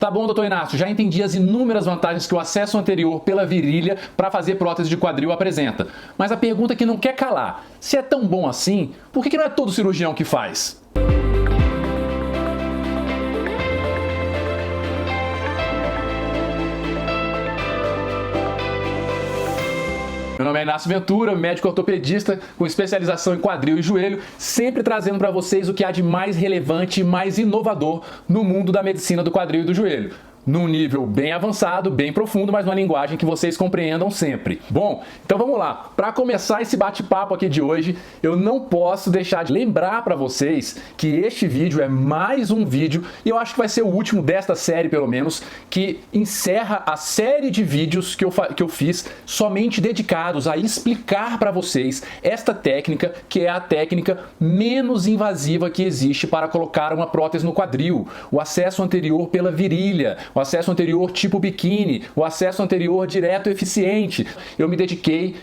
Tá bom, doutor Inácio, já entendi as inúmeras vantagens que o acesso anterior pela virilha para fazer prótese de quadril apresenta. Mas a pergunta que não quer calar, se é tão bom assim, por que não é todo cirurgião que faz? Meu nome é Inácio Ventura, médico ortopedista com especialização em quadril e joelho, sempre trazendo para vocês o que há de mais relevante e mais inovador no mundo da medicina do quadril e do joelho. Num nível bem avançado, bem profundo, mas uma linguagem que vocês compreendam sempre. Bom, então vamos lá. Para começar esse bate-papo aqui de hoje, eu não posso deixar de lembrar para vocês que este vídeo é mais um vídeo, e eu acho que vai ser o último desta série, pelo menos, que encerra a série de vídeos que eu fiz somente dedicados a explicar para vocês esta técnica, que é a técnica menos invasiva que existe para colocar uma prótese no quadril, o acesso anterior pela virilha, o acesso anterior tipo biquíni, o acesso anterior direto eficiente. Eu me dediquei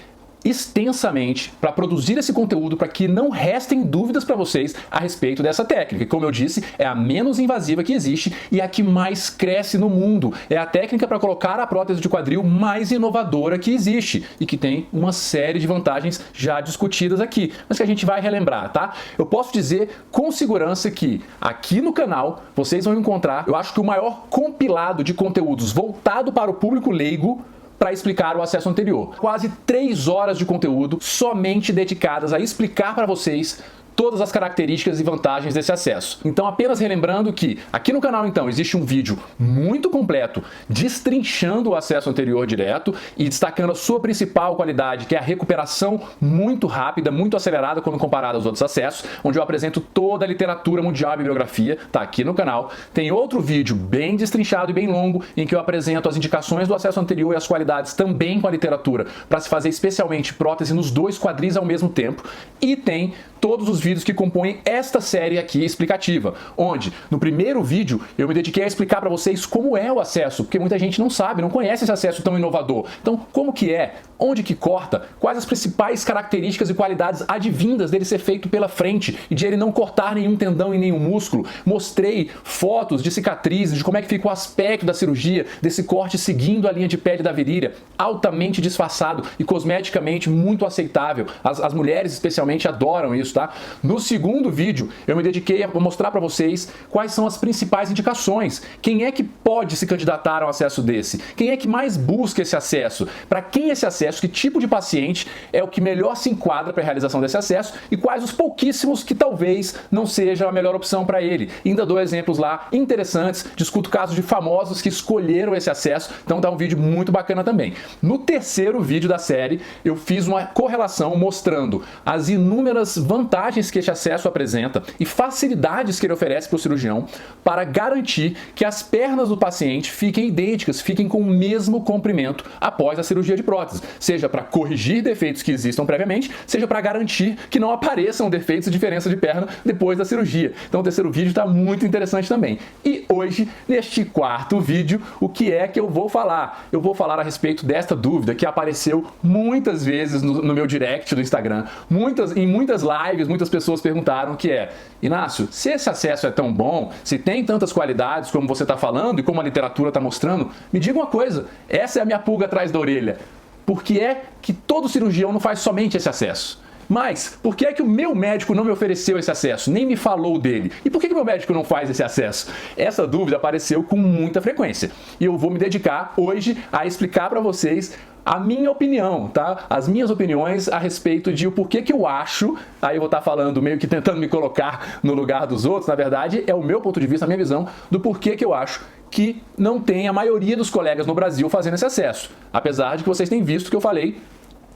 extensamente para produzir esse conteúdo para que não restem dúvidas para vocês a respeito dessa técnica, que, como eu disse, é a menos invasiva que existe e a que mais cresce no mundo. É a técnica para colocar a prótese de quadril mais inovadora que existe e que tem uma série de vantagens já discutidas aqui, mas que a gente vai relembrar, tá? Eu posso dizer com segurança que aqui no canal vocês vão encontrar, eu acho que o maior compilado de conteúdos voltado para o público leigo para explicar o acesso anterior. Quase 3 horas de conteúdo somente dedicadas a explicar para vocês todas as características e vantagens desse acesso. Então, apenas relembrando que aqui no canal, então, existe um vídeo muito completo destrinchando o acesso anterior direto e destacando a sua principal qualidade, que é a recuperação muito rápida, muito acelerada quando comparada aos outros acessos, onde eu apresento toda a literatura mundial e bibliografia, tá aqui no canal. Tem outro vídeo bem destrinchado e bem longo, em que eu apresento as indicações do acesso anterior e as qualidades também com a literatura, para se fazer especialmente prótese nos 2 quadris ao mesmo tempo. E tem todos os vídeos que compõem esta série aqui explicativa, onde no primeiro vídeo eu me dediquei a explicar para vocês como é o acesso, porque muita gente não sabe, não conhece esse acesso tão inovador. Então, como que é? Onde que corta? Quais as principais características e qualidades advindas dele ser feito pela frente e de ele não cortar nenhum tendão e nenhum músculo? Mostrei fotos de cicatrizes, de como é que fica o aspecto da cirurgia, desse corte seguindo a linha de pele da virilha, altamente disfarçado e cosmeticamente muito aceitável. As mulheres especialmente adoram isso, tá? No segundo vídeo, eu me dediquei a mostrar para vocês quais são as principais indicações. Quem é que pode se candidatar a um acesso desse? Quem é que mais busca esse acesso? Para quem esse acesso? Que tipo de paciente é o que melhor se enquadra para a realização desse acesso e quais os pouquíssimos que talvez não seja a melhor opção para ele. Ainda dou exemplos lá interessantes, discuto casos de famosos que escolheram esse acesso, então dá um vídeo muito bacana também. No terceiro vídeo da série, eu fiz uma correlação mostrando as inúmeras vantagens que este acesso apresenta e facilidades que ele oferece para o cirurgião para garantir que as pernas do paciente fiquem idênticas, fiquem com o mesmo comprimento após a cirurgia de prótese, seja para corrigir defeitos que existam previamente, seja para garantir que não apareçam defeitos e diferença de perna depois da cirurgia. Então o terceiro vídeo está muito interessante também. E hoje, neste quarto vídeo, o que é que eu vou falar? Eu vou falar a respeito desta dúvida que apareceu muitas vezes no meu direct do Instagram. Em muitas lives, muitas pessoas perguntaram que é: Inácio, se esse acesso é tão bom, se tem tantas qualidades como você está falando e como a literatura está mostrando, me diga uma coisa, essa é a minha pulga atrás da orelha. Por que é que todo cirurgião não faz somente esse acesso? Mas, por que é que o meu médico não me ofereceu esse acesso, nem me falou dele? E por que o meu médico não faz esse acesso? Essa dúvida apareceu com muita frequência. E eu vou me dedicar hoje a explicar para vocês a minha opinião, tá? As minhas opiniões a respeito de o porquê que eu acho, aí eu vou estar falando meio que tentando me colocar no lugar dos outros, na verdade é o meu ponto de vista, a minha visão do porquê que eu acho que não tem a maioria dos colegas no Brasil fazendo esse acesso. Apesar de que vocês têm visto que eu falei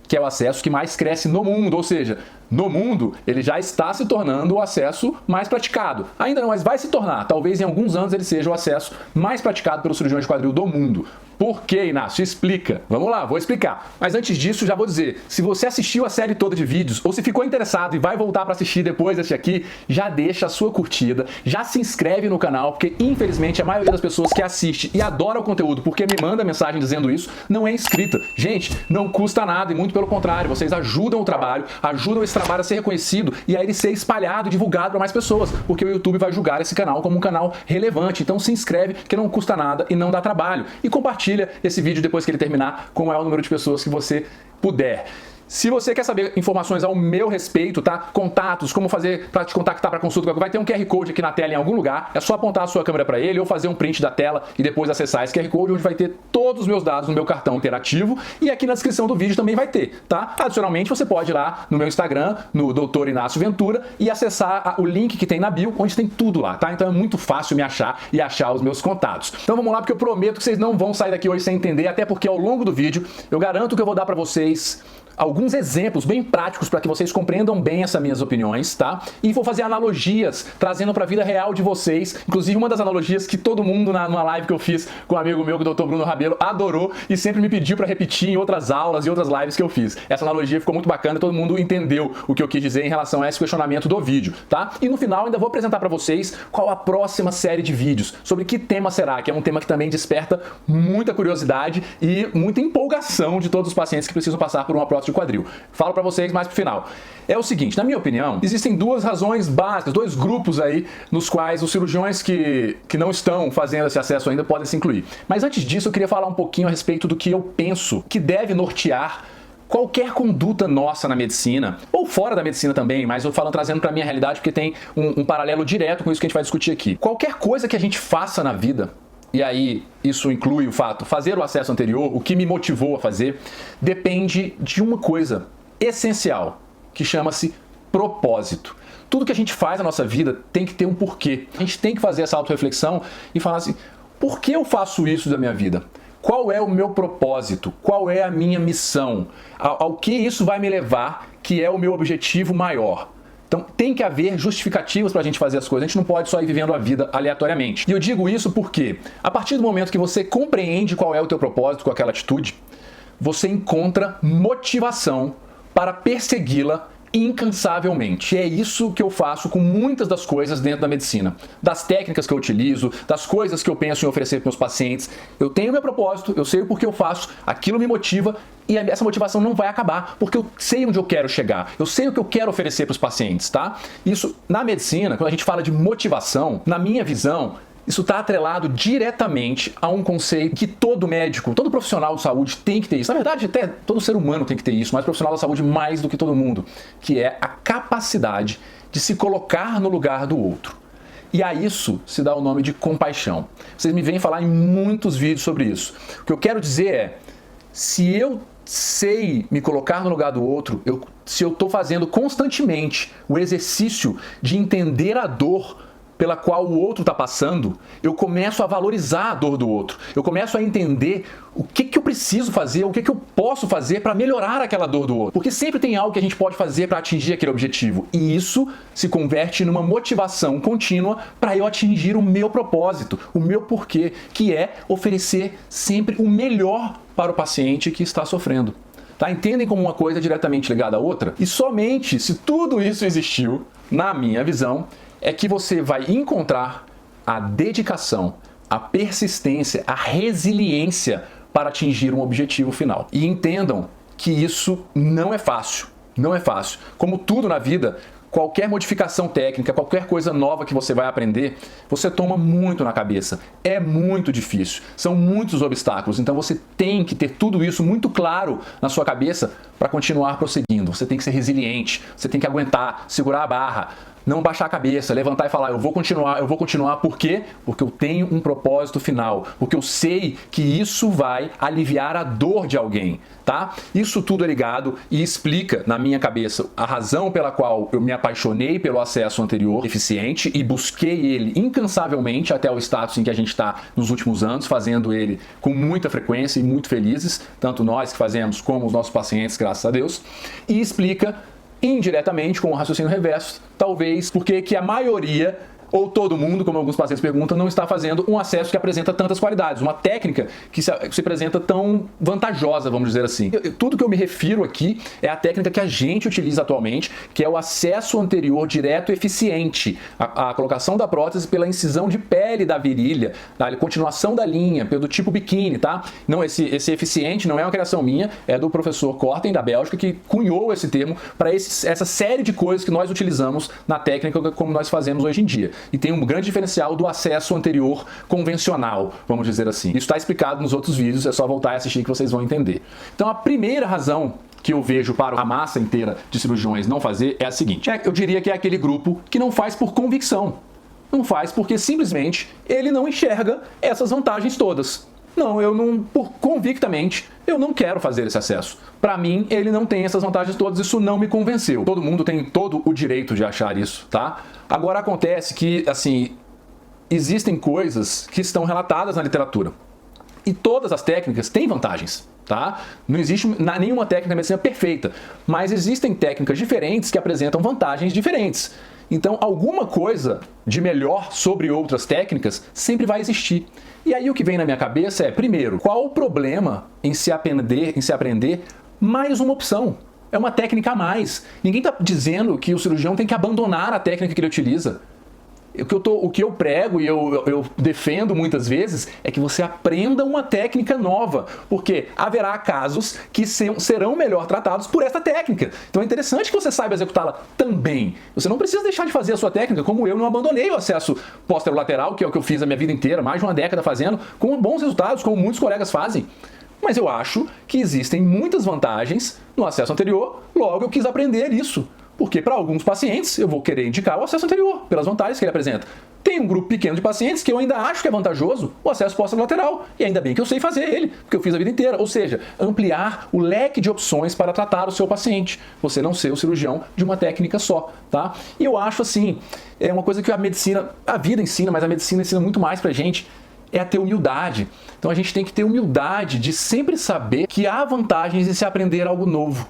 que é o acesso que mais cresce no mundo, ou seja, no mundo ele já está se tornando o acesso mais praticado. Ainda não, mas vai se tornar, talvez em alguns anos ele seja o acesso mais praticado pelos cirurgiões de quadril do mundo. Por que, Inácio? Explica. Vamos lá, vou explicar. Mas antes disso, já vou dizer, se você assistiu a série toda de vídeos, ou se ficou interessado e vai voltar para assistir depois desse aqui, já deixa a sua curtida, já se inscreve no canal, porque infelizmente a maioria das pessoas que assiste e adora o conteúdo porque me manda mensagem dizendo isso, não é inscrita. Gente, não custa nada e muito pelo contrário, vocês ajudam o trabalho, ajudam esse trabalho a ser reconhecido e a ele ser espalhado e divulgado para mais pessoas, porque o YouTube vai julgar esse canal como um canal relevante. Então se inscreve, que não custa nada e não dá trabalho. E compartilha esse vídeo depois que ele terminar com o maior número de pessoas que você puder. Se você quer saber informações ao meu respeito, tá? Contatos, como fazer para te contactar para consulta, vai ter um QR Code aqui na tela em algum lugar. É só apontar a sua câmera para ele ou fazer um print da tela e depois acessar esse QR Code, onde vai ter todos os meus dados no meu cartão interativo e aqui na descrição do vídeo também vai ter, tá? Adicionalmente, você pode ir lá no meu Instagram, no Dr. Inácio Ventura, e acessar o link que tem na bio, onde tem tudo lá, tá? Então é muito fácil me achar e achar os meus contatos. Então vamos lá, porque eu prometo que vocês não vão sair daqui hoje sem entender, até porque ao longo do vídeo eu garanto que eu vou dar para vocês alguns exemplos bem práticos para que vocês compreendam bem essas minhas opiniões, tá? E vou fazer analogias, trazendo para a vida real de vocês. Inclusive, uma das analogias que todo mundo numa live que eu fiz com um amigo meu, o Dr. Bruno Rabelo, adorou e sempre me pediu para repetir em outras aulas e outras lives que eu fiz. Essa analogia ficou muito bacana e todo mundo entendeu o que eu quis dizer em relação a esse questionamento do vídeo, tá? E no final ainda vou apresentar para vocês qual a próxima série de vídeos, sobre que tema será, que é um tema que também desperta muita curiosidade e muita empolgação de todos os pacientes que precisam passar por uma prótese de quadril. Falo para vocês mais pro final. É o seguinte, na minha opinião, existem duas razões básicas, dois grupos aí nos quais os cirurgiões que não estão fazendo esse acesso ainda podem se incluir. Mas antes disso, eu queria falar um pouquinho a respeito do que eu penso que deve nortear qualquer conduta nossa na medicina, ou fora da medicina também, mas eu falo trazendo para minha realidade porque tem um paralelo direto com isso que a gente vai discutir aqui. Qualquer coisa que a gente faça na vida, e aí isso inclui o fato, fazer o acesso anterior, o que me motivou a fazer, depende de uma coisa essencial, que chama-se propósito. Tudo que a gente faz na nossa vida tem que ter um porquê. A gente tem que fazer essa autorreflexão e falar assim, por que eu faço isso da minha vida? Qual é o meu propósito? Qual é a minha missão? Ao que isso vai me levar, que é o meu objetivo maior? Então tem que haver justificativas para a gente fazer as coisas, a gente não pode só ir vivendo a vida aleatoriamente. E eu digo isso porque, a partir do momento que você compreende qual é o teu propósito com aquela atitude, você encontra motivação para persegui-la incansavelmente. E é isso que eu faço com muitas das coisas dentro da medicina. Das técnicas que eu utilizo, das coisas que eu penso em oferecer para meus pacientes. Eu tenho meu propósito, eu sei o porquê eu faço, aquilo me motiva e essa motivação não vai acabar, porque eu sei onde eu quero chegar, eu sei o que eu quero oferecer para os pacientes, tá? Isso, na medicina, quando a gente fala de motivação, na minha visão, isso está atrelado diretamente a um conceito que todo médico, todo profissional de saúde tem que ter isso. Na verdade, até todo ser humano tem que ter isso, mas profissional da saúde mais do que todo mundo, que é a capacidade de se colocar no lugar do outro. E a isso se dá o nome de compaixão. Vocês me veem falar em muitos vídeos sobre isso. O que eu quero dizer é, se eu sei me colocar no lugar do outro, se eu estou fazendo constantemente o exercício de entender a dor pela qual o outro está passando, eu começo a valorizar a dor do outro. Eu começo a entender o que eu preciso fazer, o que eu posso fazer para melhorar aquela dor do outro. Porque sempre tem algo que a gente pode fazer para atingir aquele objetivo. E isso se converte numa motivação contínua para eu atingir o meu propósito, o meu porquê, que é oferecer sempre o melhor para o paciente que está sofrendo. Tá? Entendem como uma coisa é diretamente ligada à outra? E somente se tudo isso existiu, na minha visão, é que você vai encontrar a dedicação, a persistência, a resiliência para atingir um objetivo final. E entendam que isso não é fácil, não é fácil. Como tudo na vida, qualquer modificação técnica, qualquer coisa nova que você vai aprender, você toma muito na cabeça. É muito difícil, são muitos obstáculos, então você tem que ter tudo isso muito claro na sua cabeça para continuar prosseguindo. Você tem que ser resiliente, você tem que aguentar, segurar a barra, não baixar a cabeça, levantar e falar, eu vou continuar, por quê? Porque eu tenho um propósito final, porque eu sei que isso vai aliviar a dor de alguém, tá? Isso tudo é ligado e explica na minha cabeça a razão pela qual eu me apaixonei pelo acesso anterior eficiente e busquei ele incansavelmente até o status em que a gente está nos últimos anos, fazendo ele com muita frequência e muito felizes, tanto nós que fazemos como os nossos pacientes, graças a Deus, e explica indiretamente, com o raciocínio reverso, talvez porque que a maioria ou todo mundo, como alguns pacientes perguntam, não está fazendo um acesso que apresenta tantas qualidades, uma técnica que se apresenta tão vantajosa, vamos dizer assim. Tudo que eu me refiro aqui é a técnica que a gente utiliza atualmente, que é o acesso anterior direto eficiente, a colocação da prótese pela incisão de pele da virilha, a continuação da linha, pelo tipo biquíni, tá? Não, esse eficiente não é uma criação minha, é do professor Korten, da Bélgica, que cunhou esse termo para essa série de coisas que nós utilizamos na técnica como nós fazemos hoje em dia. E tem um grande diferencial do acesso anterior convencional, vamos dizer assim. Isso está explicado nos outros vídeos, é só voltar e assistir que vocês vão entender. Então a primeira razão que eu vejo para a massa inteira de cirurgiões não fazer é a seguinte: eu diria que é aquele grupo que não faz por convicção. Não faz porque simplesmente ele não enxerga essas vantagens todas. Não, convictamente, eu não quero fazer esse acesso. Para mim, ele não tem essas vantagens todas, isso não me convenceu. Todo mundo tem todo o direito de achar isso, tá? Agora acontece que, assim, existem coisas que estão relatadas na literatura. E todas as técnicas têm vantagens, tá? Não existe nenhuma técnica de medicina perfeita, mas existem técnicas diferentes que apresentam vantagens diferentes. Então, alguma coisa de melhor sobre outras técnicas sempre vai existir. E aí o que vem na minha cabeça é, primeiro, qual o problema em se aprender mais uma opção? É uma técnica a mais. Ninguém está dizendo que o cirurgião tem que abandonar a técnica que ele utiliza. O que eu prego e eu defendo muitas vezes é que você aprenda uma técnica nova, porque haverá casos que serão melhor tratados por essa técnica. Então é interessante que você saiba executá-la também. Você não precisa deixar de fazer a sua técnica, como eu não abandonei o acesso posterolateral, que é o que eu fiz a minha vida inteira, mais de uma década fazendo, com bons resultados, como muitos colegas fazem. Mas eu acho que existem muitas vantagens no acesso anterior, logo eu quis aprender isso. Porque para alguns pacientes eu vou querer indicar o acesso anterior, pelas vantagens que ele apresenta. Tem um grupo pequeno de pacientes que eu ainda acho que é vantajoso o acesso posterolateral. E ainda bem que eu sei fazer ele, porque eu fiz a vida inteira. Ou seja, ampliar o leque de opções para tratar o seu paciente. Você não ser o cirurgião de uma técnica só, tá? E eu acho assim, é uma coisa que a vida ensina, mas a medicina ensina muito mais pra gente, é a ter humildade. Então a gente tem que ter humildade de sempre saber que há vantagens em se aprender algo novo.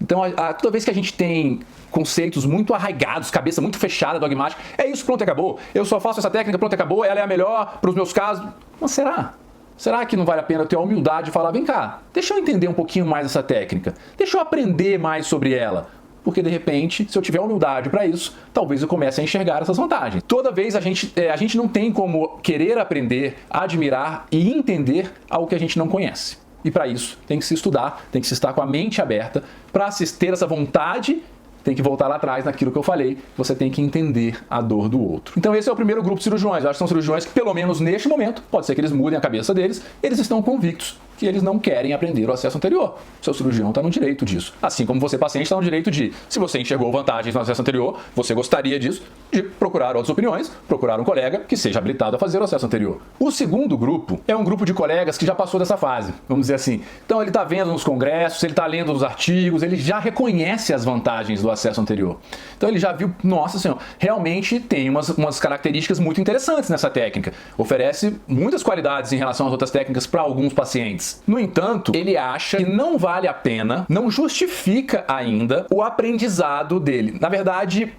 Então, toda vez que a gente tem conceitos muito arraigados, cabeça muito fechada, dogmática, é isso, pronto, acabou. Eu só faço essa técnica, pronto, acabou, ela é a melhor para os meus casos. Mas será? Será que não vale a pena eu ter a humildade de falar, vem cá, deixa eu entender um pouquinho mais essa técnica, deixa eu aprender mais sobre ela? Porque, de repente, se eu tiver humildade para isso, talvez eu comece a enxergar essas vantagens. Toda vez a gente não tem como querer aprender, admirar e entender algo que a gente não conhece. E para isso tem que se estudar, tem que se estar com a mente aberta. Para ter essa vontade, tem que voltar lá atrás naquilo que eu falei, você tem que entender a dor do outro. Então esse é o primeiro grupo de cirurgiões. Eu acho que são cirurgiões que, pelo menos neste momento, pode ser que eles mudem a cabeça deles, eles estão convictos que eles não querem aprender o acesso anterior. O seu cirurgião está no direito disso. Assim como você, paciente, está no direito de, se você enxergou vantagens no acesso anterior, você gostaria disso, de procurar outras opiniões, procurar um colega que seja habilitado a fazer o acesso anterior. O segundo grupo é um grupo de colegas que já passou dessa fase, vamos dizer assim. Então ele está vendo nos congressos, ele está lendo nos artigos, ele já reconhece as vantagens do acesso anterior. Então ele já viu, nossa senhora, realmente tem umas características muito interessantes nessa técnica. Oferece muitas qualidades em relação às outras técnicas para alguns pacientes. No entanto, ele acha que não vale a pena, não justifica ainda o aprendizado dele. Na verdade,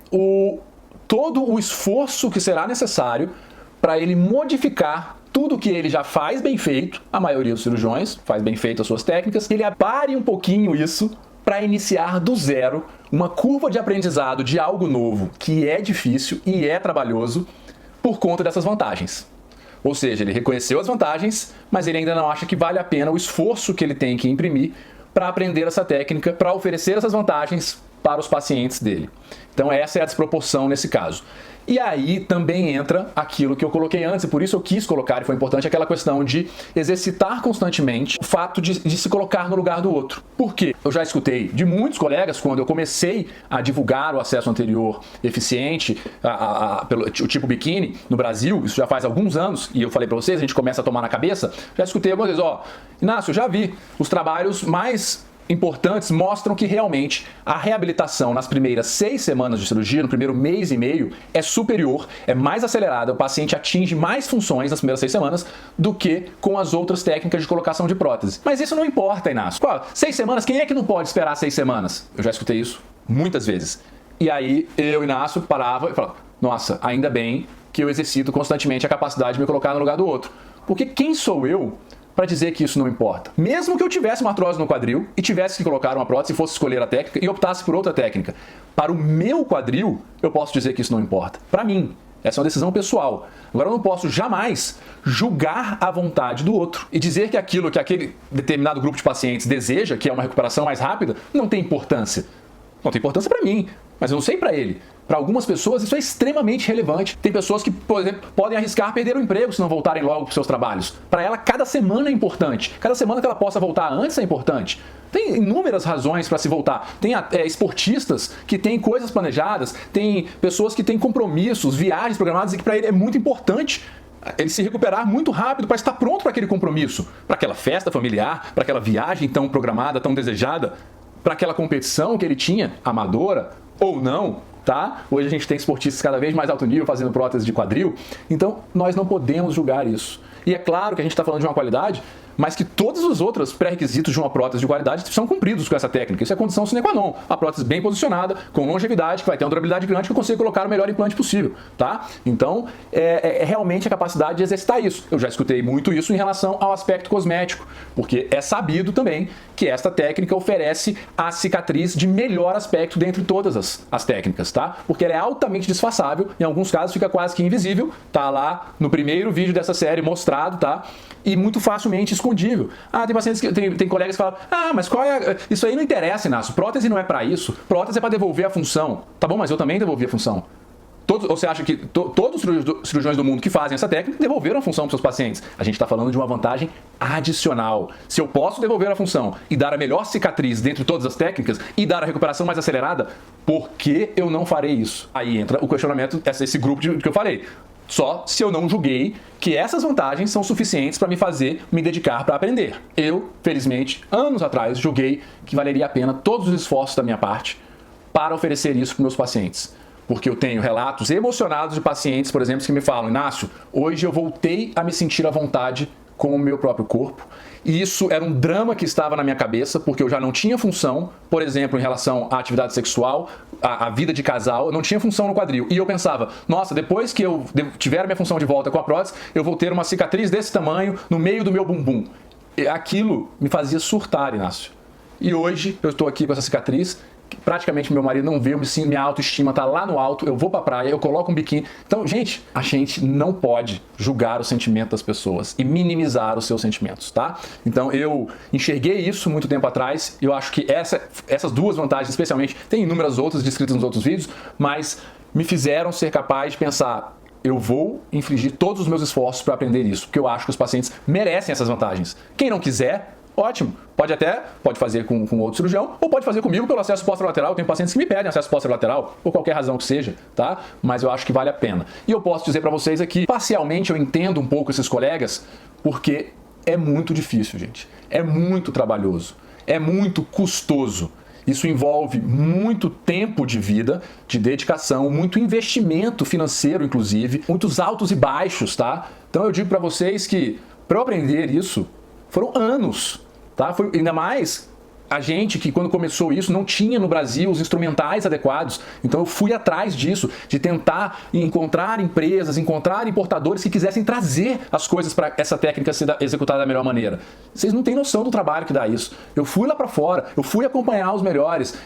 todo o esforço que será necessário para ele modificar tudo que ele já faz bem feito, a maioria dos cirurgiões faz bem feito as suas técnicas, ele pare um pouquinho isso para iniciar do zero uma curva de aprendizado de algo novo que é difícil e é trabalhoso por conta dessas vantagens. Ou seja, ele reconheceu as vantagens, mas ele ainda não acha que vale a pena o esforço que ele tem que imprimir para aprender essa técnica, para oferecer essas vantagens para os pacientes dele. Então essa é a desproporção nesse caso. E aí também entra aquilo que eu coloquei antes, e por isso eu quis colocar, e foi importante, aquela questão de exercitar constantemente o fato de se colocar no lugar do outro. Por quê? Eu já escutei de muitos colegas, quando eu comecei a divulgar o acesso anterior eficiente, pelo tipo biquíni, no Brasil, isso já faz alguns anos, e eu falei para vocês, a gente começa a tomar na cabeça, já escutei algumas vezes, Inácio, eu já vi os trabalhos mais importantes mostram que realmente a reabilitação nas primeiras 6 semanas de cirurgia, no primeiro mês e meio, é superior, é mais acelerada, o paciente atinge mais funções nas primeiras 6 semanas do que com as outras técnicas de colocação de prótese. Mas isso não importa, Inácio. 6 semanas? Quem é que não pode esperar 6 semanas? Eu já escutei isso muitas vezes. E aí eu, Inácio, parava e falava, nossa, ainda bem que eu exercito constantemente a capacidade de me colocar no lugar do outro. Porque quem sou eu para dizer que isso não importa? Mesmo que eu tivesse uma artrose no quadril e tivesse que colocar uma prótese e fosse escolher a técnica e optasse por outra técnica, para o meu quadril, eu posso dizer que isso não importa. Para mim. Essa é uma decisão pessoal. Agora, eu não posso jamais julgar a vontade do outro e dizer que aquilo que aquele determinado grupo de pacientes deseja, que é uma recuperação mais rápida, não tem importância. Não tem importância para mim, mas eu não sei para ele. Para algumas pessoas isso é extremamente relevante. Tem pessoas que, por exemplo, podem arriscar perder o emprego se não voltarem logo para os seus trabalhos. Para ela, cada semana é importante. Cada semana que ela possa voltar antes é importante. Tem inúmeras razões para se voltar. Tem esportistas que têm coisas planejadas, tem pessoas que têm compromissos, viagens programadas e que para ele é muito importante ele se recuperar muito rápido para estar pronto para aquele compromisso, para aquela festa familiar, para aquela viagem tão programada, tão desejada, para aquela competição que ele tinha, amadora ou não, tá? Hoje a gente tem esportistas cada vez mais alto nível fazendo prótese de quadril, então nós não podemos julgar isso. E é claro que a gente está falando de uma qualidade, mas que todos os outros pré-requisitos de uma prótese de qualidade são cumpridos com essa técnica. Isso é condição sine qua non. A prótese bem posicionada, com longevidade, que vai ter uma durabilidade grande, que eu consigo colocar o melhor implante possível, tá? Então, é realmente a capacidade de exercitar isso. Eu já escutei muito isso em relação ao aspecto cosmético, porque é sabido também que esta técnica oferece a cicatriz de melhor aspecto dentre todas as técnicas, tá? Porque ela é altamente disfarçável, em alguns casos fica quase que invisível, tá lá no primeiro vídeo dessa série mostrado, tá? E muito facilmente escondível. Tem pacientes que tem colegas que falam: mas qual é isso aí não interessa, Inácio, prótese não é para isso, prótese é para devolver a função. Tá bom, mas eu também devolvi a função. Ou você acha que todos os cirurgiões do mundo que fazem essa técnica devolveram a função para os seus pacientes? A gente está falando de uma vantagem adicional. Se eu posso devolver a função e dar a melhor cicatriz dentre todas as técnicas e dar a recuperação mais acelerada, por que eu não farei isso? Aí entra o questionamento, esse grupo que eu falei. Só se eu não julguei que essas vantagens são suficientes para me fazer me dedicar para aprender. Eu, felizmente, anos atrás, julguei que valeria a pena todos os esforços da minha parte para oferecer isso para meus pacientes. Porque eu tenho relatos emocionados de pacientes, por exemplo, que me falam: Inácio, hoje eu voltei a me sentir à vontade com o meu próprio corpo. E isso era um drama que estava na minha cabeça, porque eu já não tinha função, por exemplo, em relação à atividade sexual, à vida de casal, eu não tinha função no quadril. E eu pensava: nossa, depois que eu tiver a minha função de volta com a prótese, eu vou ter uma cicatriz desse tamanho no meio do meu bumbum. E aquilo me fazia surtar, Inácio. E hoje eu estou aqui com essa cicatriz, praticamente meu marido não vê, minha autoestima está lá no alto, eu vou pra praia, eu coloco um biquíni. Então, gente, a gente não pode julgar o sentimento das pessoas e minimizar os seus sentimentos, tá? Então, eu enxerguei isso muito tempo atrás e eu acho que essas duas vantagens, especialmente, tem inúmeras outras descritas nos outros vídeos, mas me fizeram ser capaz de pensar: eu vou infligir todos os meus esforços para aprender isso, porque eu acho que os pacientes merecem essas vantagens. Quem não quiser, ótimo, pode fazer com outro cirurgião ou pode fazer comigo pelo acesso posterolateral. Eu tenho pacientes que me pedem acesso posterolateral por qualquer razão que seja, tá? Mas eu acho que vale a pena. E eu posso dizer para vocês aqui, parcialmente eu entendo um pouco esses colegas, porque é muito difícil, gente. É muito trabalhoso, é muito custoso. Isso envolve muito tempo de vida, de dedicação, muito investimento financeiro, inclusive, muitos altos e baixos, tá? Então eu digo para vocês que para eu aprender isso foram anos, tá? Foi ainda mais a gente que, quando começou isso, não tinha no Brasil os instrumentais adequados. Então eu fui atrás disso, de tentar encontrar empresas, encontrar importadores que quisessem trazer as coisas para essa técnica ser executada da melhor maneira. Vocês não têm noção do trabalho que dá isso. Eu fui lá para fora, eu fui acompanhar os melhores,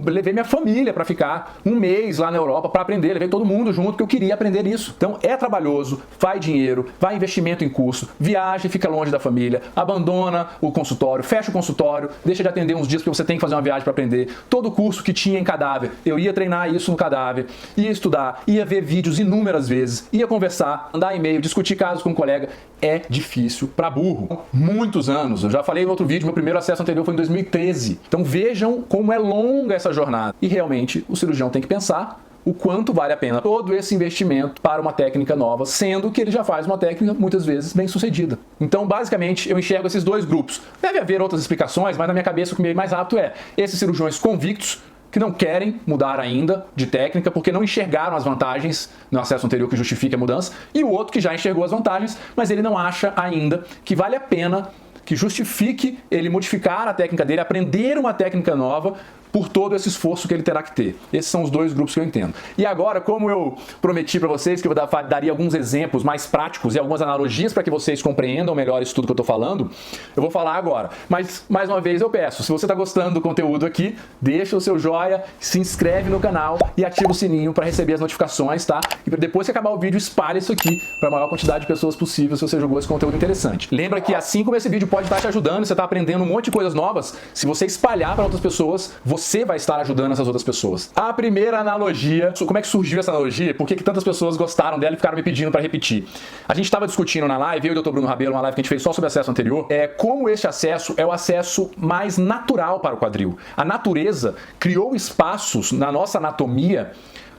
levei minha família para ficar um mês lá na Europa para aprender, levei todo mundo junto porque eu queria aprender isso. Então é trabalhoso, vai dinheiro, vai investimento em curso, viaja e fica longe da família, abandona o consultório, fecha o consultório, deixa de atender uns dias porque você tem que fazer uma viagem para aprender. Todo o curso que tinha em cadáver, eu ia treinar isso no cadáver, ia estudar, ia ver vídeos inúmeras vezes, ia conversar, mandar e-mail, discutir casos com um colega. É difícil para burro. Muitos anos. Eu já falei no outro vídeo, meu primeiro acesso anterior foi em 2013. Então vejam como é longa essa jornada. E realmente o cirurgião tem que pensar o quanto vale a pena todo esse investimento para uma técnica nova, sendo que ele já faz uma técnica muitas vezes bem sucedida. Então, basicamente, eu enxergo esses dois grupos. Deve haver outras explicações, mas na minha cabeça o que me mais rápido é esses cirurgiões convictos que não querem mudar ainda de técnica porque não enxergaram as vantagens no acesso anterior que justifique a mudança, e o outro que já enxergou as vantagens, mas ele não acha ainda que vale a pena, que justifique ele modificar a técnica dele, aprender uma técnica nova por todo esse esforço que ele terá que ter. Esses são os dois grupos que eu entendo. E agora, como eu prometi para vocês que eu daria alguns exemplos mais práticos e algumas analogias para que vocês compreendam melhor isso tudo que eu estou falando, eu vou falar agora. Mas, mais uma vez, eu peço, se você está gostando do conteúdo aqui, deixa o seu joia, se inscreve no canal e ativa o sininho para receber as notificações, tá? E depois que acabar o vídeo, espalhe isso aqui para a maior quantidade de pessoas possível se você jogou esse conteúdo interessante. Lembra que assim como esse vídeo pode estar te ajudando, você está aprendendo um monte de coisas novas, se você espalhar para outras pessoas, você vai estar ajudando essas outras pessoas. A primeira analogia, como é que surgiu essa analogia? Por que tantas pessoas gostaram dela e ficaram me pedindo para repetir? A gente estava discutindo na live, eu e o Dr. Bruno Rabelo, uma live que a gente fez só sobre acesso anterior, como este acesso é o acesso mais natural para o quadril. A natureza criou espaços na nossa anatomia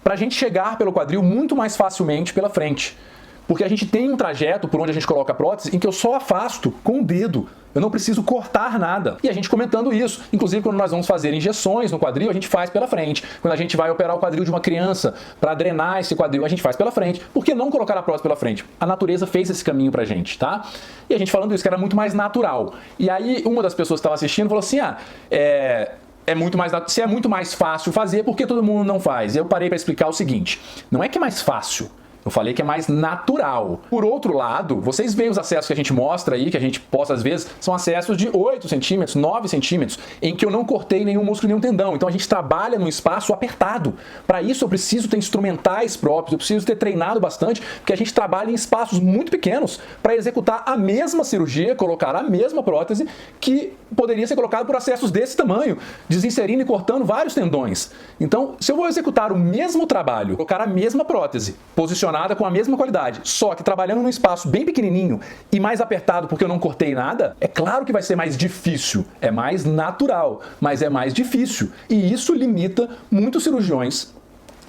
para a gente chegar pelo quadril muito mais facilmente pela frente. Porque a gente tem um trajeto por onde a gente coloca a prótese em que eu só afasto com o dedo. Eu não preciso cortar nada. E a gente comentando isso. Inclusive, quando nós vamos fazer injeções no quadril, a gente faz pela frente. Quando a gente vai operar o quadril de uma criança para drenar esse quadril, a gente faz pela frente. Por que não colocar a prótese pela frente? A natureza fez esse caminho pra gente, tá? E a gente falando isso, que era muito mais natural. E aí, uma das pessoas que estava assistindo falou assim, se é muito mais fácil fazer, por que todo mundo não faz? Eu parei para explicar o seguinte, não é que é mais fácil, eu falei que é mais natural. Por outro lado, vocês veem os acessos que a gente mostra aí, que a gente posta às vezes, são acessos de 8 centímetros, 9 centímetros, em que eu não cortei nenhum músculo, nenhum tendão. Então a gente trabalha num espaço apertado. Para isso eu preciso ter instrumentais próprios, eu preciso ter treinado bastante, porque a gente trabalha em espaços muito pequenos para executar a mesma cirurgia, colocar a mesma prótese que poderia ser colocada por acessos desse tamanho, desinserindo e cortando vários tendões. Então, se eu vou executar o mesmo trabalho, colocar a mesma prótese, posicionada com a mesma qualidade, só que trabalhando num espaço bem pequenininho e mais apertado porque eu não cortei nada, é claro que vai ser mais difícil. É mais natural, mas é mais difícil. E isso limita muitos cirurgiões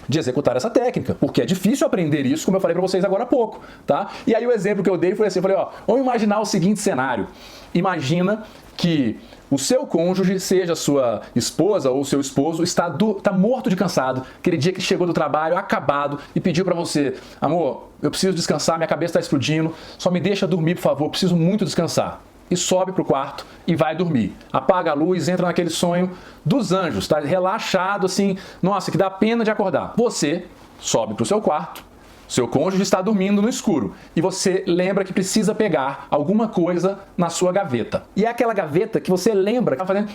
de executar essa técnica, porque é difícil aprender isso, como eu falei para vocês agora há pouco, tá? E aí o exemplo que eu dei foi assim, eu falei, vamos imaginar o seguinte cenário. Imagina que o seu cônjuge, seja sua esposa ou seu esposo, está morto de cansado. Aquele dia que chegou do trabalho, acabado, e pediu para você, amor, eu preciso descansar, minha cabeça está explodindo, só me deixa dormir, por favor, preciso muito descansar. E sobe para o quarto e vai dormir. Apaga a luz, entra naquele sonho dos anjos, está relaxado assim, nossa, que dá pena de acordar. Você sobe para o seu quarto, seu cônjuge está dormindo no escuro e você lembra que precisa pegar alguma coisa na sua gaveta. E é aquela gaveta que você lembra que está fazendo...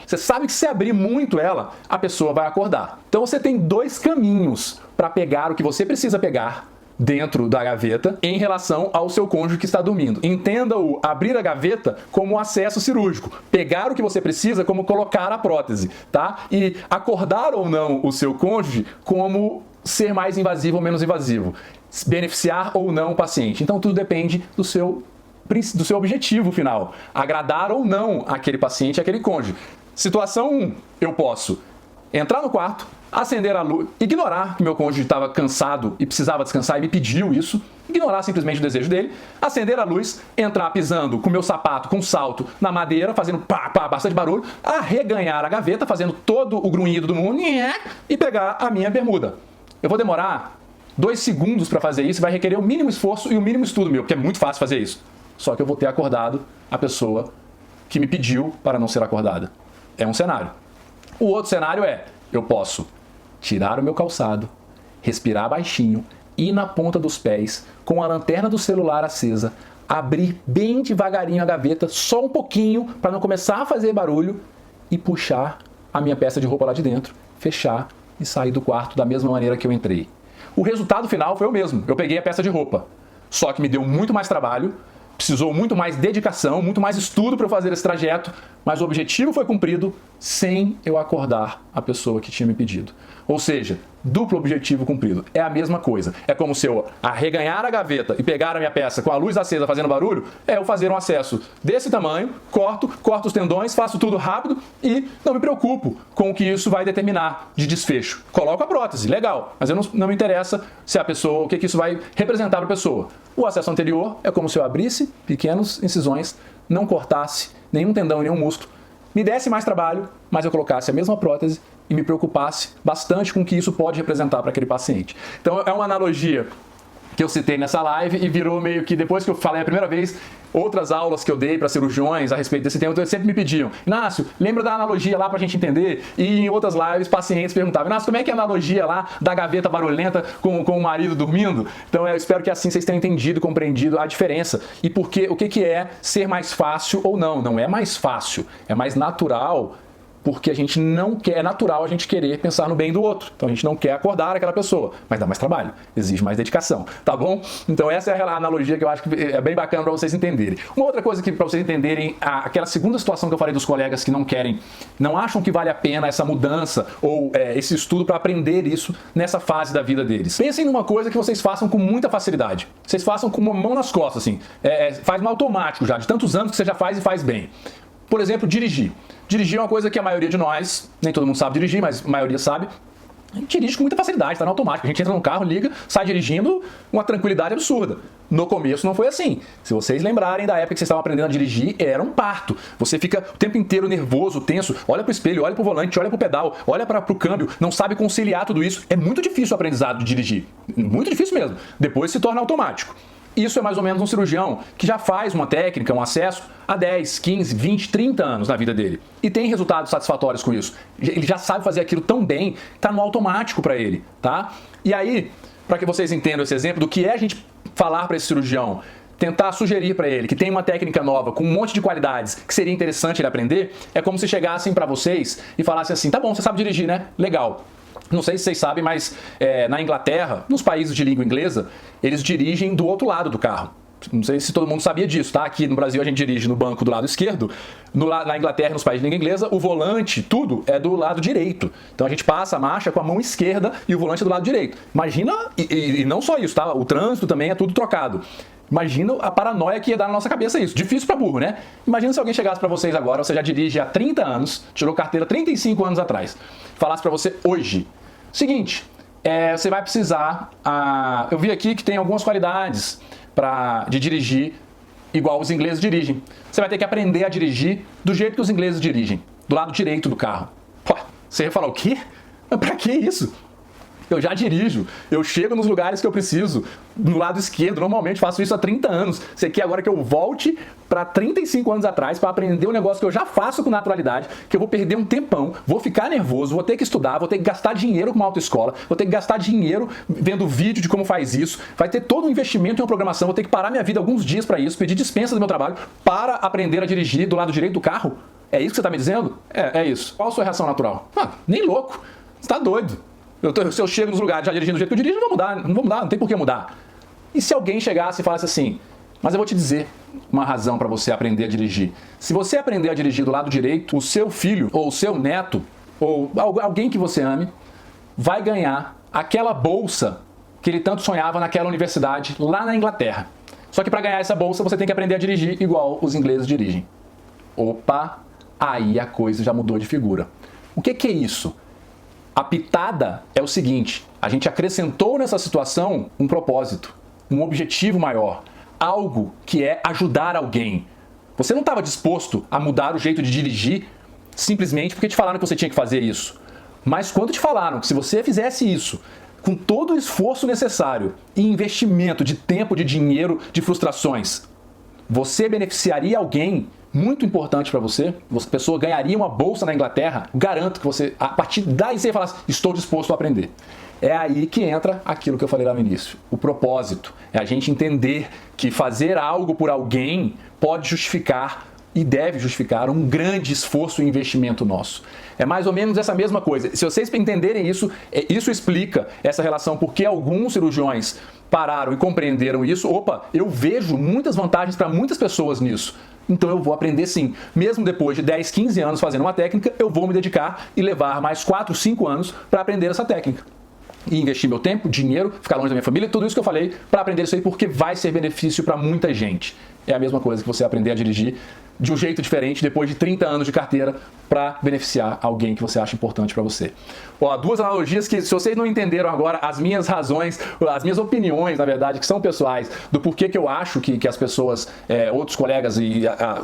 Você sabe que se abrir muito ela, a pessoa vai acordar. Então você tem dois caminhos para pegar o que você precisa pegar dentro da gaveta em relação ao seu cônjuge que está dormindo. Entenda o abrir a gaveta como acesso cirúrgico. Pegar o que você precisa como colocar a prótese, tá? E acordar ou não o seu cônjuge como ser mais invasivo ou menos invasivo, beneficiar ou não o paciente. Então tudo depende do seu objetivo final, agradar ou não aquele paciente, aquele cônjuge. Situação 1, eu posso entrar no quarto, acender a luz, ignorar que meu cônjuge estava cansado e precisava descansar e me pediu isso, ignorar simplesmente o desejo dele, acender a luz, entrar pisando com meu sapato, com salto na madeira, fazendo pá, pá, bastante barulho, arreganhar a gaveta, fazendo todo o grunhido do mundo e pegar a minha bermuda. Eu vou demorar 2 segundos para fazer isso, vai requerer o mínimo esforço e o mínimo estudo meu, porque é muito fácil fazer isso. Só que eu vou ter acordado a pessoa que me pediu para não ser acordada. É um cenário. O outro cenário é, eu posso tirar o meu calçado, respirar baixinho, ir na ponta dos pés, com a lanterna do celular acesa, abrir bem devagarinho a gaveta, só um pouquinho, para não começar a fazer barulho, e puxar a minha peça de roupa lá de dentro, fechar e sair do quarto da mesma maneira que eu entrei. O resultado final foi o mesmo. Eu peguei a peça de roupa, só que me deu muito mais trabalho, precisou muito mais dedicação, muito mais estudo para eu fazer esse trajeto, mas o objetivo foi cumprido sem eu acordar a pessoa que tinha me pedido. Ou seja, duplo objetivo cumprido. É a mesma coisa. É como se eu arreganhar a gaveta e pegar a minha peça com a luz acesa fazendo barulho, eu fazer um acesso desse tamanho, corto os tendões, faço tudo rápido e não me preocupo com o que isso vai determinar de desfecho. Coloco a prótese, legal, mas não me interessa se a pessoa, o que isso vai representar para a pessoa. O acesso anterior é como se eu abrisse pequenas incisões, não cortasse nenhum tendão e nenhum músculo, me desse mais trabalho, mas eu colocasse a mesma prótese e me preocupasse bastante com o que isso pode representar para aquele paciente. Então é uma analogia que eu citei nessa live e virou meio que, depois que eu falei a primeira vez, outras aulas que eu dei para cirurgiões a respeito desse tema, eles sempre me pediam: Inácio, lembra da analogia lá pra gente entender? E em outras lives, pacientes perguntavam: Inácio, como é que é a analogia lá da gaveta barulhenta com o marido dormindo? Então eu espero que assim vocês tenham entendido, compreendido a diferença. E porque, o que é ser mais fácil ou não? Não é mais fácil, é mais natural. Porque a gente não quer, é natural a gente querer pensar no bem do outro. Então a gente não quer acordar aquela pessoa, mas dá mais trabalho, exige mais dedicação, tá bom? Então essa é a analogia que eu acho que é bem bacana para vocês entenderem. Uma outra coisa que para vocês entenderem, aquela segunda situação que eu falei dos colegas que não querem, não acham que vale a pena essa mudança ou esse estudo para aprender isso nessa fase da vida deles. Pensem numa coisa que vocês façam com muita facilidade. Vocês façam com uma mão nas costas, assim. Faz no automático já, de tantos anos que você já faz e faz bem. Por exemplo, dirigir. Dirigir é uma coisa que a maioria de nós, nem todo mundo sabe dirigir, mas a maioria sabe, a gente dirige com muita facilidade, está no automático. A gente entra no carro, liga, sai dirigindo uma tranquilidade absurda. No começo não foi assim. Se vocês lembrarem da época que vocês estavam aprendendo a dirigir, era um parto. Você fica o tempo inteiro nervoso, tenso, olha para o espelho, olha para o volante, olha para o pedal, olha para o câmbio, não sabe conciliar tudo isso. É muito difícil o aprendizado de dirigir. Muito difícil mesmo. Depois se torna automático. Isso é mais ou menos um cirurgião que já faz uma técnica, um acesso há 10, 15, 20, 30 anos na vida dele. E tem resultados satisfatórios com isso. Ele já sabe fazer aquilo tão bem, está no automático para ele, tá? E aí, para que vocês entendam esse exemplo do que é a gente falar para esse cirurgião, tentar sugerir para ele que tem uma técnica nova com um monte de qualidades que seria interessante ele aprender, é como se chegassem para vocês e falassem assim: tá bom, você sabe dirigir, né? Legal. Não sei se vocês sabem, mas na Inglaterra, nos países de língua inglesa, eles dirigem do outro lado do carro. Não sei se todo mundo sabia disso, tá? Aqui no Brasil a gente dirige no banco do lado esquerdo. Na Inglaterra, nos países de língua inglesa, o volante, tudo é do lado direito. Então a gente passa a marcha com a mão esquerda e o volante é do lado direito. Imagina, e não só isso, tá? O trânsito também é tudo trocado. Imagina a paranoia que ia dar na nossa cabeça isso. Difícil pra burro, né? Imagina se alguém chegasse pra vocês agora, você já dirige há 30 anos, tirou carteira 35 anos atrás, falasse pra você hoje: seguinte, você vai precisar... eu vi aqui que tem algumas qualidades de dirigir igual os ingleses dirigem. Você vai ter que aprender a dirigir do jeito que os ingleses dirigem, do lado direito do carro. Pô, você ia falar: o quê? Mas pra que isso? Eu já dirijo, eu chego nos lugares que eu preciso, no lado esquerdo, normalmente faço isso há 30 anos. Você quer agora que eu volte para 35 anos atrás para aprender um negócio que eu já faço com naturalidade, que eu vou perder um tempão, vou ficar nervoso, vou ter que estudar, vou ter que gastar dinheiro com uma autoescola, vou ter que gastar dinheiro vendo vídeo de como faz isso, vai ter todo um investimento em uma programação, vou ter que parar minha vida alguns dias para isso, pedir dispensa do meu trabalho para aprender a dirigir do lado direito do carro? É isso que você está me dizendo? É isso. Qual a sua reação natural? Nem louco. Você está doido. Se eu chego nos lugares já dirigindo do jeito que eu dirijo, não vou mudar, não tem por que mudar. E se alguém chegasse e falasse assim: mas eu vou te dizer uma razão para você aprender a dirigir. Se você aprender a dirigir do lado direito, o seu filho ou o seu neto ou alguém que você ame vai ganhar aquela bolsa que ele tanto sonhava naquela universidade lá na Inglaterra. Só que para ganhar essa bolsa você tem que aprender a dirigir igual os ingleses dirigem. Opa, aí a coisa já mudou de figura. O que é isso? A pitada é o seguinte: a gente acrescentou nessa situação um propósito, um objetivo maior, algo que é ajudar alguém. Você não estava disposto a mudar o jeito de dirigir simplesmente porque te falaram que você tinha que fazer isso. Mas quando te falaram que se você fizesse isso, com todo o esforço necessário e investimento de tempo, de dinheiro, de frustrações, você beneficiaria alguém muito importante para você, a pessoa ganharia uma bolsa na Inglaterra, garanto que você, a partir daí você ia falar: estou disposto a aprender. É aí que entra aquilo que eu falei lá no início, o propósito. É a gente entender que fazer algo por alguém pode justificar e deve justificar um grande esforço e investimento nosso. É mais ou menos essa mesma coisa. Se vocês entenderem isso, isso explica essa relação, porque alguns cirurgiões pararam e compreenderam isso. Opa, eu vejo muitas vantagens para muitas pessoas nisso. Então eu vou aprender sim. Mesmo depois de 10, 15 anos fazendo uma técnica, eu vou me dedicar e levar mais 4, 5 anos para aprender essa técnica. E investir meu tempo, dinheiro, ficar longe da minha família, tudo isso que eu falei para aprender isso aí, porque vai ser benefício para muita gente. É a mesma coisa que você aprender a dirigir de um jeito diferente depois de 30 anos de carteira para beneficiar alguém que você acha importante para você. Ó, duas analogias que, se vocês não entenderam agora as minhas razões, as minhas opiniões, na verdade, que são pessoais, do porquê que eu acho que as pessoas, outros colegas e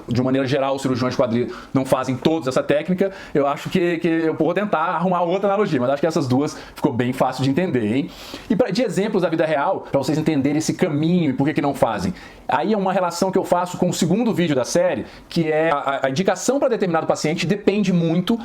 de uma maneira geral os cirurgiões de quadril não fazem todos essa técnica, eu acho que eu vou tentar arrumar outra analogia, mas acho que essas duas ficou bem fácil de entender, hein? E de exemplos da vida real, para vocês entenderem esse caminho e por que não fazem. Aí é uma relação que eu faço com o segundo vídeo da série, que é a indicação para determinado paciente depende muito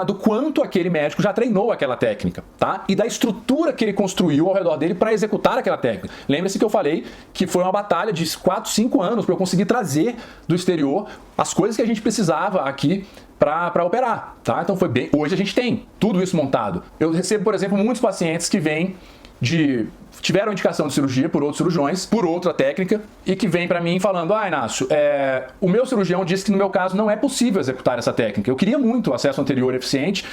do quanto aquele médico já treinou aquela técnica, tá? E da estrutura que ele construiu ao redor dele para executar aquela técnica. Lembre-se que eu falei que foi uma batalha de 4, 5 anos para eu conseguir trazer do exterior as coisas que a gente precisava aqui para operar, tá? Então foi bem. Hoje a gente tem tudo isso montado. Eu recebo, por exemplo, muitos pacientes que vêm tiveram indicação de cirurgia por outros cirurgiões, por outra técnica, e que vem para mim falando: ah, Inácio, o meu cirurgião disse que no meu caso não é possível executar essa técnica. Eu queria muito acesso anterior eficiente,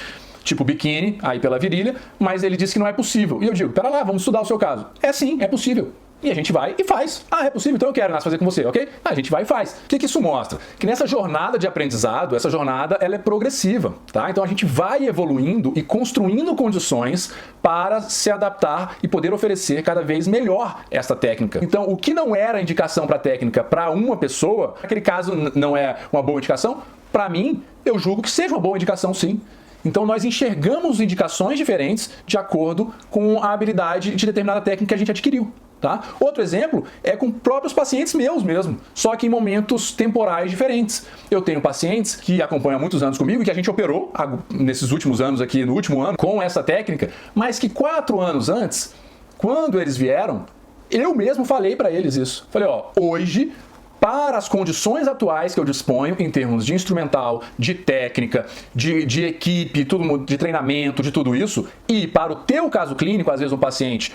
tipo biquíni, aí pela virilha, mas ele disse que não é possível. E eu digo: pera lá, vamos estudar o seu caso. É sim, é possível. E a gente vai e faz. Ah, é possível? Então eu quero, Inácio, fazer com você, ok? A gente vai e faz. O que isso mostra? Que nessa jornada de aprendizado, essa jornada ela é progressiva, tá? Então a gente vai evoluindo e construindo condições para se adaptar e poder oferecer cada vez melhor essa técnica. Então o que não era indicação para técnica para uma pessoa, aquele caso não é uma boa indicação, para mim, eu julgo que seja uma boa indicação sim. Então nós enxergamos indicações diferentes de acordo com a habilidade de determinada técnica que a gente adquiriu. Tá? Outro exemplo é com próprios pacientes meus mesmo, só que em momentos temporais diferentes. Eu tenho pacientes que acompanham há muitos anos comigo e que a gente operou nesses últimos anos aqui, no último ano, com essa técnica, mas que 4 anos antes, quando eles vieram, eu mesmo falei para eles isso. Falei, ó, hoje, para as condições atuais que eu disponho, em termos de instrumental, de técnica, de equipe, de treinamento, de tudo isso, e para o teu caso clínico, às vezes um paciente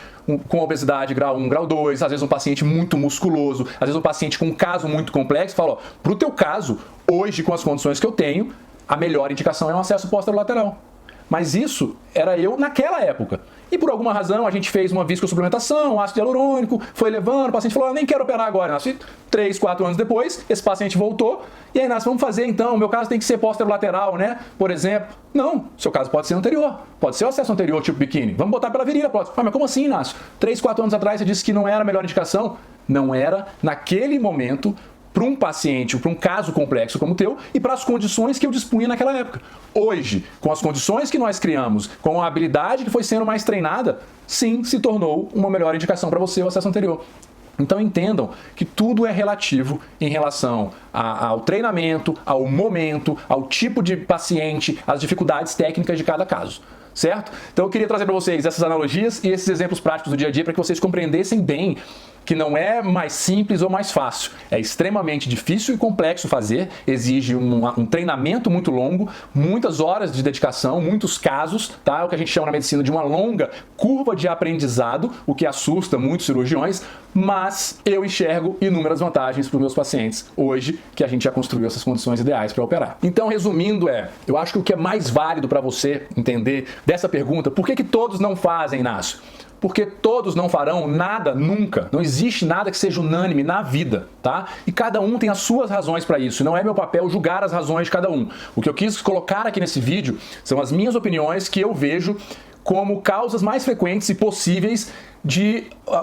com obesidade grau 1, grau 2, às vezes um paciente muito musculoso, às vezes um paciente com um caso muito complexo, fala, ó, para o teu caso, hoje com as condições que eu tenho, a melhor indicação é um acesso posterolateral. Mas isso era eu naquela época. E por alguma razão a gente fez uma viscosuplementação, ácido hialurônico, foi levando, o paciente falou, eu nem quero operar agora, Inácio. 3, 4 anos depois, esse paciente voltou, e aí, Inácio, vamos fazer então, o meu caso tem que ser posterolateral, né? Por exemplo. Não, seu caso pode ser anterior, pode ser o acesso anterior, tipo biquíni. Vamos botar pela virilha, pode. Ah, mas como assim, Inácio? 3, 4 anos atrás você disse que não era a melhor indicação? Não era, naquele momento, para um paciente, para um caso complexo como o teu e para as condições que eu dispunha naquela época. Hoje, com as condições que nós criamos, com a habilidade que foi sendo mais treinada, sim, se tornou uma melhor indicação para você o acesso anterior. Então entendam que tudo é relativo em relação ao treinamento, ao momento, ao tipo de paciente, às dificuldades técnicas de cada caso. Certo? Então eu queria trazer para vocês essas analogias e esses exemplos práticos do dia a dia para que vocês compreendessem bem que não é mais simples ou mais fácil. É extremamente difícil e complexo fazer, exige um treinamento muito longo, muitas horas de dedicação, muitos casos, tá? É o que a gente chama na medicina de uma longa curva de aprendizado, o que assusta muitos cirurgiões, mas eu enxergo inúmeras vantagens para os meus pacientes hoje que a gente já construiu essas condições ideais para operar. Então, resumindo, eu acho que o que é mais válido para você entender dessa pergunta, por que todos não fazem, Inácio? Porque todos não farão nada nunca. Não existe nada que seja unânime na vida, tá? E cada um tem as suas razões para isso. Não é meu papel julgar as razões de cada um. O que eu quis colocar aqui nesse vídeo são as minhas opiniões que eu vejo como causas mais frequentes e possíveis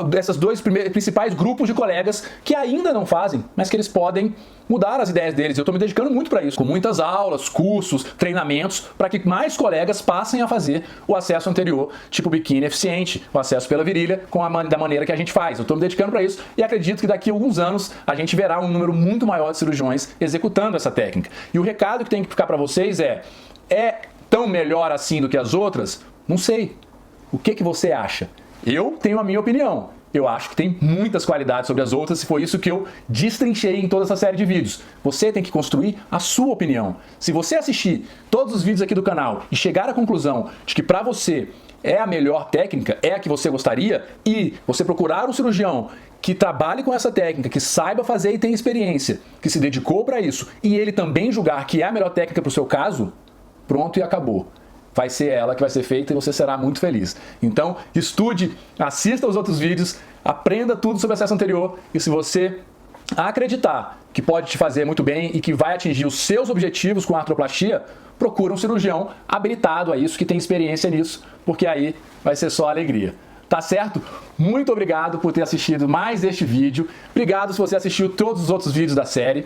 dessas dois principais grupos de colegas que ainda não fazem, mas que eles podem mudar as ideias deles. Eu estou me dedicando muito para isso, com muitas aulas, cursos, treinamentos, para que mais colegas passem a fazer o acesso anterior, tipo biquíni eficiente, o acesso pela virilha, da maneira que a gente faz. Eu estou me dedicando para isso e acredito que daqui a alguns anos a gente verá um número muito maior de cirurgiões executando essa técnica. E o recado que tem que ficar para vocês é tão melhor assim do que as outras? Não sei. O que você acha? Eu tenho a minha opinião. Eu acho que tem muitas qualidades sobre as outras e foi isso que eu destrinchei em toda essa série de vídeos. Você tem que construir a sua opinião. Se você assistir todos os vídeos aqui do canal e chegar à conclusão de que para você é a melhor técnica, é a que você gostaria, e você procurar um cirurgião que trabalhe com essa técnica, que saiba fazer e tenha experiência, que se dedicou para isso, e ele também julgar que é a melhor técnica para o seu caso, pronto e acabou. Vai ser ela que vai ser feita e você será muito feliz. Então, estude, assista os outros vídeos, aprenda tudo sobre acesso anterior e se você acreditar que pode te fazer muito bem e que vai atingir os seus objetivos com a artroplastia, procura um cirurgião habilitado a isso, que tem experiência nisso, porque aí vai ser só alegria. Tá certo? Muito obrigado por ter assistido mais este vídeo. Obrigado se você assistiu todos os outros vídeos da série.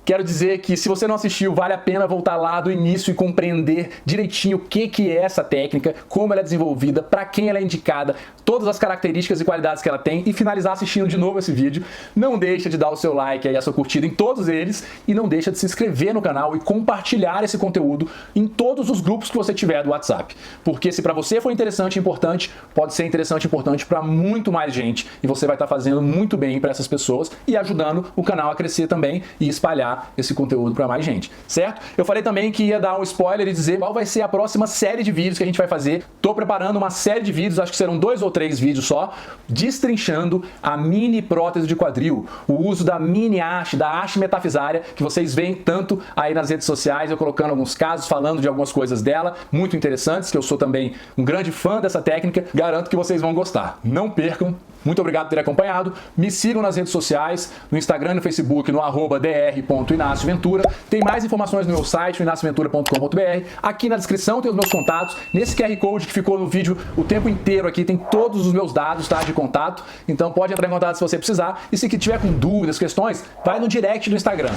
Quero dizer que se você não assistiu, vale a pena voltar lá do início e compreender direitinho o que é essa técnica, como ela é desenvolvida, para quem ela é indicada, todas as características e qualidades que ela tem e finalizar assistindo de novo esse vídeo. Não deixa de dar o seu like e a sua curtida em todos eles e não deixa de se inscrever no canal e compartilhar esse conteúdo em todos os grupos que você tiver do WhatsApp. Porque se para você for interessante e importante, pode ser interessante e importante para muito mais gente e você vai estar fazendo muito bem para essas pessoas e ajudando o canal a crescer também e espalhar esse conteúdo para mais gente, certo? Eu falei também que ia dar um spoiler e dizer qual vai ser a próxima série de vídeos que a gente vai fazer. Tô preparando uma série de vídeos, acho que serão 2 ou 3 vídeos só, destrinchando a mini prótese de quadril, o uso da mini haste, da haste metafisária, que vocês veem tanto aí nas redes sociais, eu colocando alguns casos, falando de algumas coisas dela, muito interessantes, que eu sou também um grande fã dessa técnica, garanto que vocês vão gostar. Não percam. Muito obrigado por ter acompanhado. Me sigam nas redes sociais, no Instagram e no Facebook, no @dr.inacioventura. Tem mais informações no meu site, inacioventura.com.br. Aqui na descrição tem os meus contatos. Nesse QR Code que ficou no vídeo o tempo inteiro aqui, tem todos os meus dados, tá, de contato. Então pode entrar em contato se você precisar. E se tiver com dúvidas, questões, vai no direct do Instagram.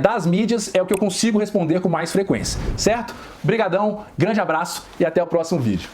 Das mídias é o que eu consigo responder com mais frequência, certo? Brigadão, grande abraço e até o próximo vídeo.